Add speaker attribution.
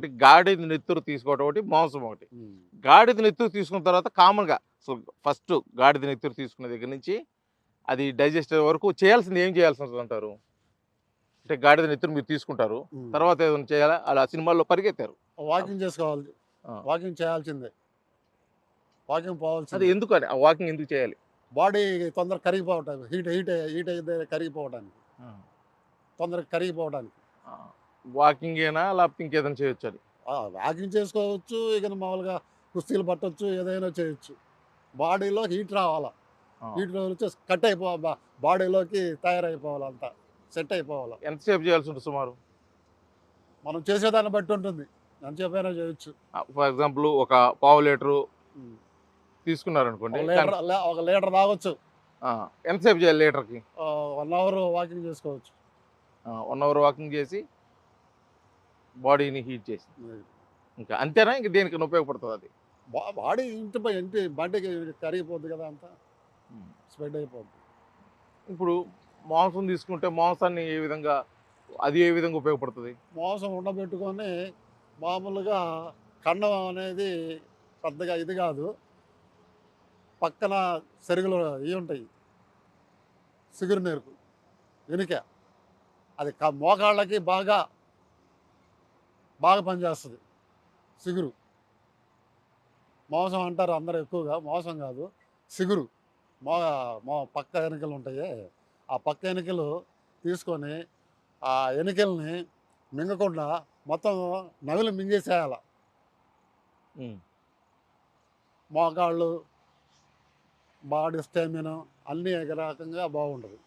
Speaker 1: ఒకటి గాడిద నెత్తురు తీసుకోవడం ఒకటి, మాంసం ఒకటి.
Speaker 2: ఉమ్.
Speaker 1: గాడిద నెత్తురు తీసుకున్న తర్వాత కామన్‌గా అసలు ఫస్ట్ గాడిద నెత్తురు తీసుకున్న దగ్గర నుంచి అది డైజెస్ట్ అయ్యే వరకు చేయాల్సింది ఏం చేయాల్సొస్తదంటారు? అంటే గాడిద నెత్తురు మీరు తీసుకుంటారు.
Speaker 2: ఉమ్.
Speaker 1: తర్వాత ఏదైనా చేయాలా? అలా సినిమాల్లో పరిగెత్తారు.
Speaker 2: వాకింగ్ చేసుకోవాలి,
Speaker 1: ఆ!
Speaker 2: వాకింగ్ చేయాల్సిందే, వాకింగ్
Speaker 1: అది
Speaker 2: పోవాల్సిందే.
Speaker 1: ఎందుకని? ఆ వాకింగ్ ఎందుకు చేయాలి?
Speaker 2: బాడీ తొందరగా కరిగిపోవటానికి, హీట్ హీట్ హీట్ అయితే కరిగిపోవడానికి,
Speaker 1: ఆ!
Speaker 2: తొందరగా కరిగిపోవడానికి.
Speaker 1: ఆ! వాకింగేనా? లేకపోతే ఇంకేదైనా చేయొచ్చని?
Speaker 2: వాకింగ్ చేసుకోవచ్చు, ఇక మామూలుగా కుస్తీలు పట్టొచ్చు, ఏదైనా చేయొచ్చు. బాడీలో హీట్ రావాలా,
Speaker 1: ఆ!
Speaker 2: హీట్ వచ్చి కట్ బాడీలోకి తయారైపోవాలి, అంతా సెట్ అయిపోవాలి.
Speaker 1: ఎంతసేపు చేయాల్సుంటది సుమారు?
Speaker 2: మనం చేసేదాన్ని బట్టి ఉంటుంది, ఎంతసేపైనా చేయొచ్చు.
Speaker 1: ఫర్ ఎగ్జాంపుల్ ఒక పావు లీటరు
Speaker 2: ఉమ్.
Speaker 1: తీసుకున్నారనుకోండి.
Speaker 2: ఒక లీటర్ తాగొచ్చు.
Speaker 1: ఆ! ఎంతసేపు చేయాలి లీటర్‌కి?
Speaker 2: 1 అవర్ వాకింగ్ చేసుకోవచ్చు.
Speaker 1: 1 అవర్ వాకింగ్ చేసి బాడీని హీట్ చేసి.
Speaker 2: అది.
Speaker 1: ఇంకా అంతేనా? ఇంక దేనికైనా ఉపయోగపడుతదది?
Speaker 2: బాడీ ఇంటి బండికి కరిగిపోద్ది కదా, అంతా
Speaker 1: హ్మ్.
Speaker 2: స్ప్రెడ్ అయిపోద్ది.
Speaker 1: ఇప్పుడు మాంసం తీసుకుంటే మాంసాన్ని అది ఏ విధంగా ఉపయోగపడుతది?
Speaker 2: మాంసం ఉండబెట్టుకొని మామూలుగా కండం అనేది పెద్దగా ఇది కాదు, పక్కన సెరుగులు ఇవి ఉంటాయి, సిగురు నేర్పు, వెనుక అది మోకాళ్ళకి బాగా బాగా పనిచేస్తుంది సిగురు. మాంసం అంటారు అందరూ ఎక్కువగా, మాంసం కాదు, సిగురు. మో మో పక్క ఎనికలు ఉంటాయి, ఆ పక్క ఎనికలు తీసుకొని ఆ ఎనికల్ని మింగకుండా మొత్తం నవిలి మింగేసేయాల.
Speaker 1: హ్మ్.
Speaker 2: మోకాళ్ళు, బాడీ స్టామినా అన్నీ ఒక రకంగా బాగుంటుంది.